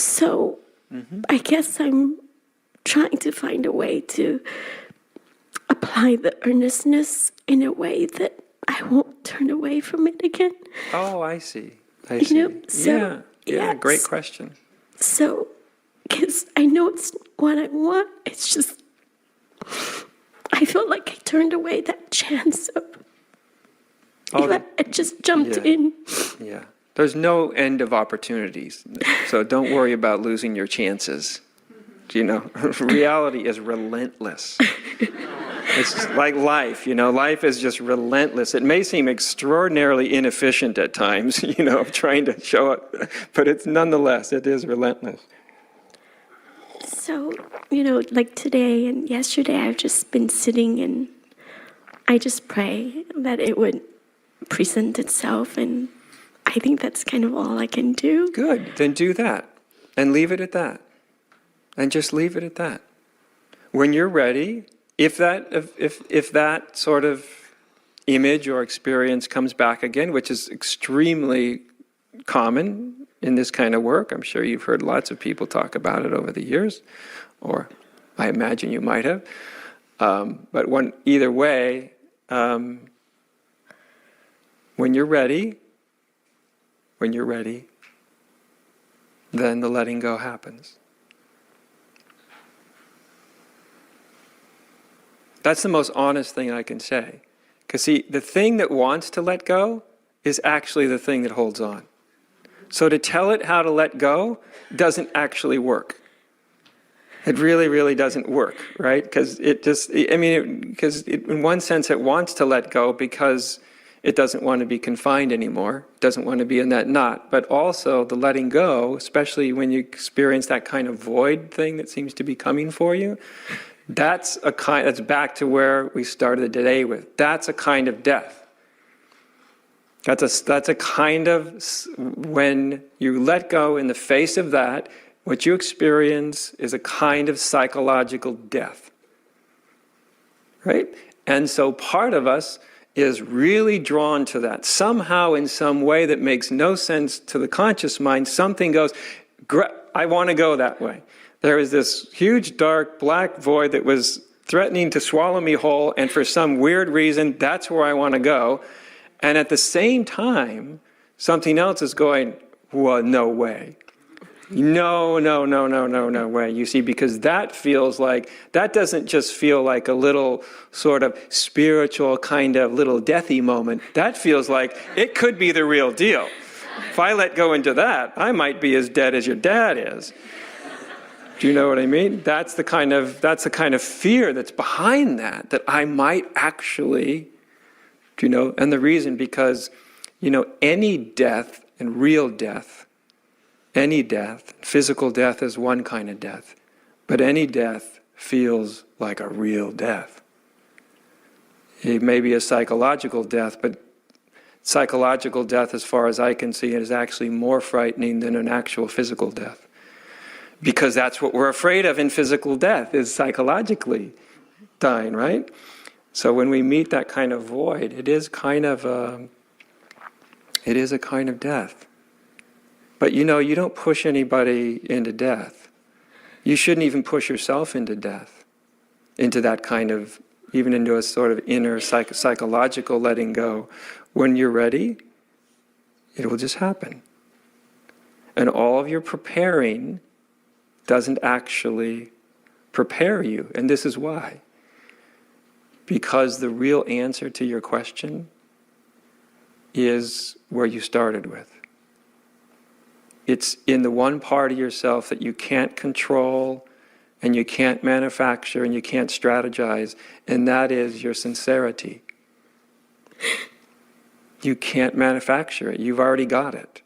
So I guess I'm trying to find a way to apply the earnestness in a way that I won't turn away from it again. Oh, I see. I see. Yeah, great question. So, because I know it's what I want, it's just, I felt like I turned away that chance of, I just jumped in. Yeah. There's no end of opportunities, so don't worry about losing your chances. Reality is relentless. It's like life, life is just relentless. It may seem extraordinarily inefficient at times, of trying to show it, but it's nonetheless, it is relentless. So, like today and yesterday, I've just been sitting and I just pray that it would present itself, and I think that's kind of all I can do. Good, then do that and leave it at that. And just leave it at that. When you're ready, if that sort of image or experience comes back again, which is extremely common in this kind of work, I'm sure you've heard lots of people talk about it over the years, or I imagine you might have. But either way, when you're ready, then the letting go happens. That's the most honest thing I can say. Because see, the thing that wants to let go is actually the thing that holds on. So to tell it how to let go doesn't actually work. It really, really doesn't work, right? Because in one sense it wants to let go because it doesn't want to be confined anymore, doesn't want to be in that knot. But also the letting go, especially when you experience that kind of void thing that seems to be coming for you, that's back to where we started the day with. That's a kind of death. That's a kind of, when you let go in the face of that, what you experience is a kind of psychological death. Right? And so part of us is really drawn to that. Somehow, in some way that makes no sense to the conscious mind, something goes, I want to go that way. There was this huge, dark, black void that was threatening to swallow me whole, and for some weird reason, that's where I want to go. And at the same time, something else is going, well, no way. No way. You see, because that doesn't just feel like a little sort of spiritual kind of little deathy moment. That feels like it could be the real deal. If I let go into that, I might be as dead as your dad is. Do you know what I mean? That's the kind of fear that's behind that I might actually, and the reason because, any death and real death, any death, physical death is one kind of death, but any death feels like a real death. It may be a psychological death, but psychological death, as far as I can see, is actually more frightening than an actual physical death. Because that's what we're afraid of in physical death, is psychologically dying, right? So when we meet that kind of void, it is a kind of death. But you don't push anybody into death. You shouldn't even push yourself into death, into that kind of, even into a sort of inner psychological letting go. When you're ready, it will just happen. And all of your preparing doesn't actually prepare you. And this is why. Because the real answer to your question is where you started with. It's in the one part of yourself that you can't control and you can't manufacture and you can't strategize, and that is your sincerity. You can't manufacture it. You've already got it.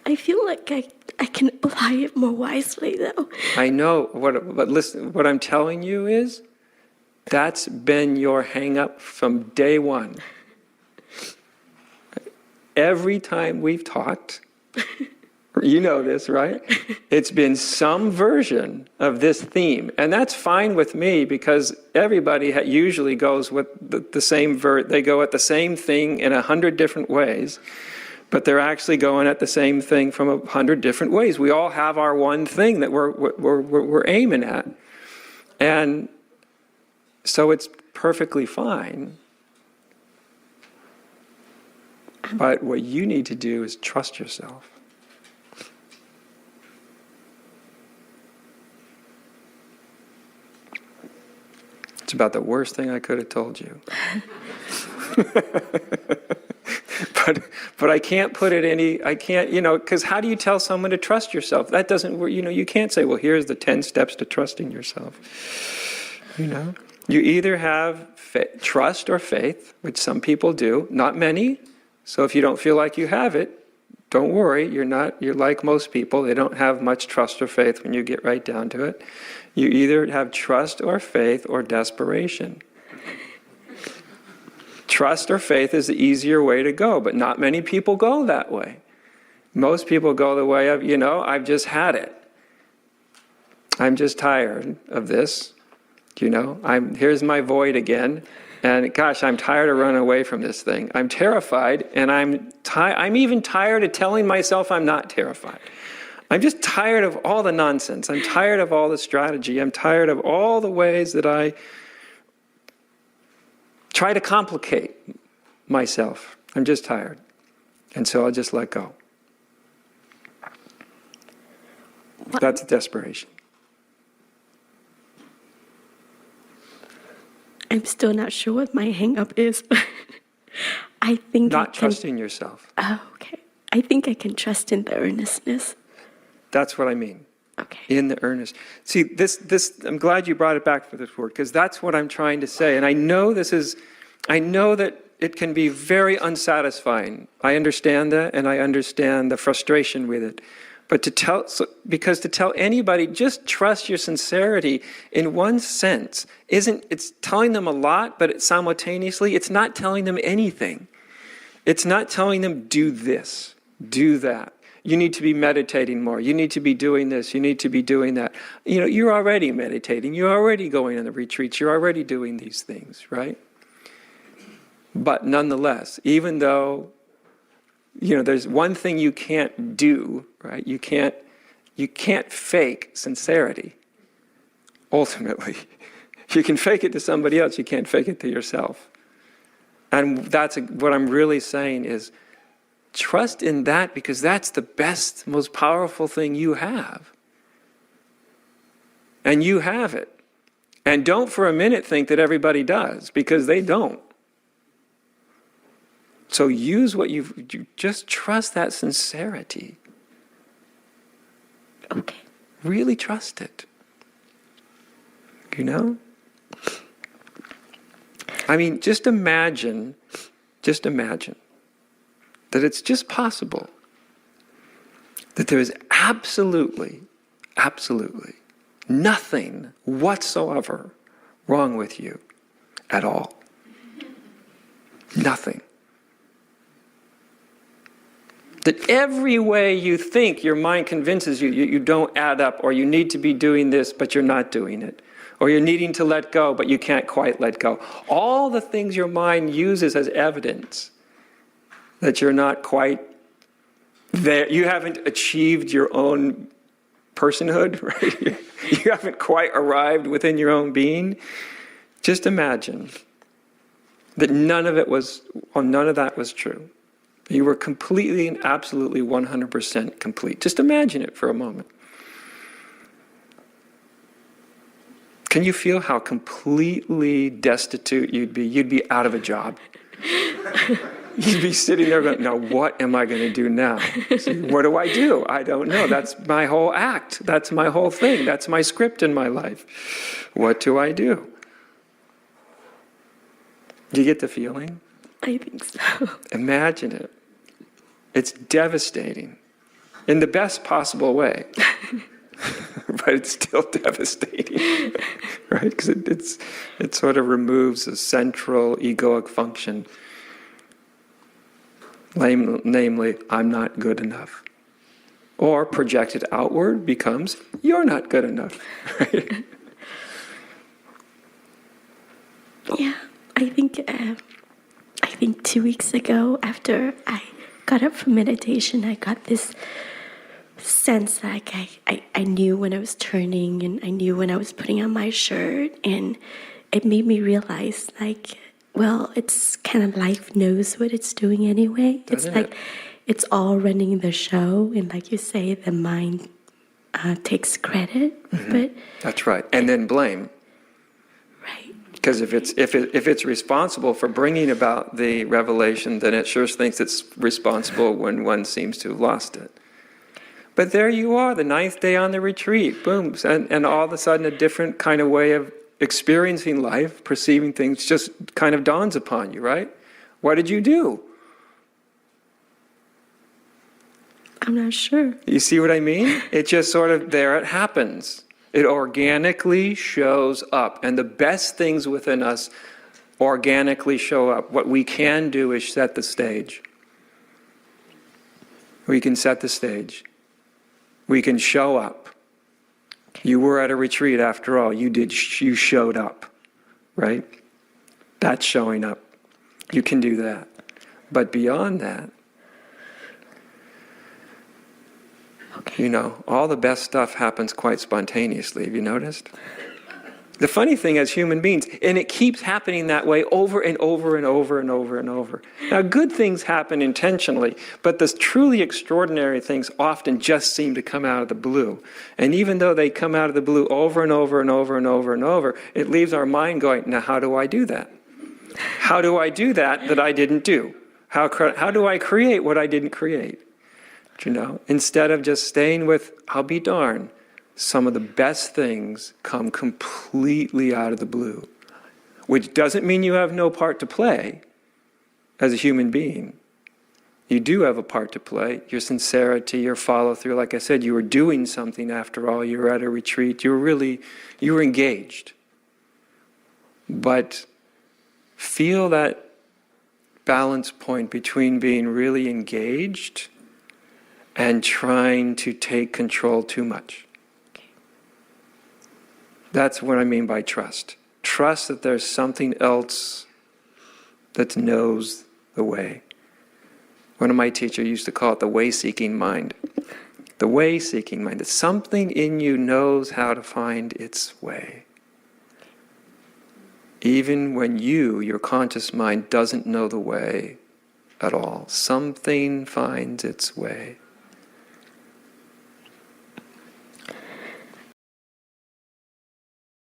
I feel like I can apply it more wisely, though. I know, but listen, what I'm telling you is, that's been your hang-up from day one. Every time we've talked, you know this, right? It's been some version of this theme. And that's fine with me, because everybody usually goes with the same they go at the same thing in 100 different ways. But they're actually going at the same thing from 100 different ways. We all have our one thing that we're aiming at. And so it's perfectly fine. But what you need to do is trust yourself. It's about the worst thing I could have told you. But I can't put it because how do you tell someone to trust yourself? That doesn't work. You can't say, well, here's the 10 steps to trusting yourself. You either have trust or faith, which some people do, not many. So if you don't feel like you have it, don't worry. You're like most people. They don't have much trust or faith when you get right down to it. You either have trust or faith or desperation. Trust or faith is the easier way to go, but not many people go that way. Most people go the way of, I've just had it. I'm just tired of this. Here's my void again. And gosh, I'm tired of running away from this thing. I'm terrified, and I'm even tired of telling myself I'm not terrified. I'm just tired of all the nonsense. I'm tired of all the strategy. I'm tired of all the ways that I try to complicate myself. I'm just tired. And so I'll just let go. That's desperation. I'm still not sure what my hang-up is. I think not trusting yourself. Oh, okay. I think I can trust in the earnestness. That's what I mean. Okay. In the earnest. See, this. I'm glad you brought it back for this word, because that's what I'm trying to say. And I know that it can be very unsatisfying. I understand that, and I understand the frustration with it. But to tell anybody, just trust your sincerity, in one sense, it's telling them a lot, but simultaneously, it's not telling them anything. It's not telling them, do this, do that. You need to be meditating more. You need to be doing this. You need to be doing that. You're already meditating. You're already going on the retreats. You're already doing these things, right? But nonetheless, even though there's one thing you can't do, right? You can't fake sincerity. Ultimately, you can fake it to somebody else. You can't fake it to yourself. And what I'm really saying is, trust in that, because that's the best, most powerful thing you have. And you have it. And don't for a minute think that everybody does, because they don't. So use you just trust that sincerity. Okay. Really trust it. I mean, just imagine that it's just possible that there is absolutely nothing whatsoever wrong with you at all. Nothing. That every way you think, your mind convinces you don't add up, or you need to be doing this, but you're not doing it. Or you're needing to let go, but you can't quite let go. All the things your mind uses as evidence that you're not quite there. You haven't achieved your own personhood, right? You haven't quite arrived within your own being. Just imagine that none of that was true. You were completely and absolutely 100% complete. Just imagine it for a moment. Can you feel how completely destitute you'd be? You'd be out of a job. You'd be sitting there going, now what am I going to do now? What do I do? I don't know. That's my whole act. That's my whole thing. That's my script in my life. What do I do? Do you get the feeling? I think so. Imagine it. It's devastating in the best possible way. But it's still devastating, right? Because it sort of removes a central egoic function, namely, I'm not good enough. Or projected outward becomes, you're not good enough, right? Yeah, I think 2 weeks ago, after I got up from meditation, I got this sense like I knew when I was turning, and I knew when I was putting on my shirt, and it made me realize, like, well, it's kind of life knows what it's doing anyway. Doesn't it's like it? it's all running the show, and like you say, the mind takes credit, but That's right. And then blame. right, Because if it's responsible for bringing about the revelation, then it sure thinks it's responsible when one seems to have lost it. But there you are, the 9th day on the retreat, boom, and all of a sudden a different kind of way of experiencing life, perceiving things just kind of dawns upon you, right? What did you do? I'm not sure. You see what I mean? It just sort of, there it happens. It organically shows up. And the best things within us organically show up. What we can do is set the stage. We can set the stage. We can show up. You were at a retreat after all. You showed up, right? That's showing up. You can do that. But beyond that, you know, all the best stuff happens quite spontaneously. Have you noticed? The funny thing as human beings, and it keeps happening that way over and over and over and over and over. Now, good things happen intentionally, but the truly extraordinary things often just seem to come out of the blue. And even though they come out of the blue over and over and over and over and over, it leaves our mind going, now how do I do that? How do I do that I didn't do? How do I create what I didn't create? You know, instead of just staying with, I'll be darned, some of the best things come completely out of the blue, which doesn't mean you have no part to play as a human being. You do have a part to play. Your sincerity, your follow through. Like I said, you were doing something after all. You were at a retreat. You were engaged. But feel that balance point between being really engaged and trying to take control too much. That's what I mean by trust. Trust that there's something else that knows the way. One of my teachers used to call it the way-seeking mind. The way-seeking mind. That something in you knows how to find its way. Even when your conscious mind, doesn't know the way at all. Something finds its way.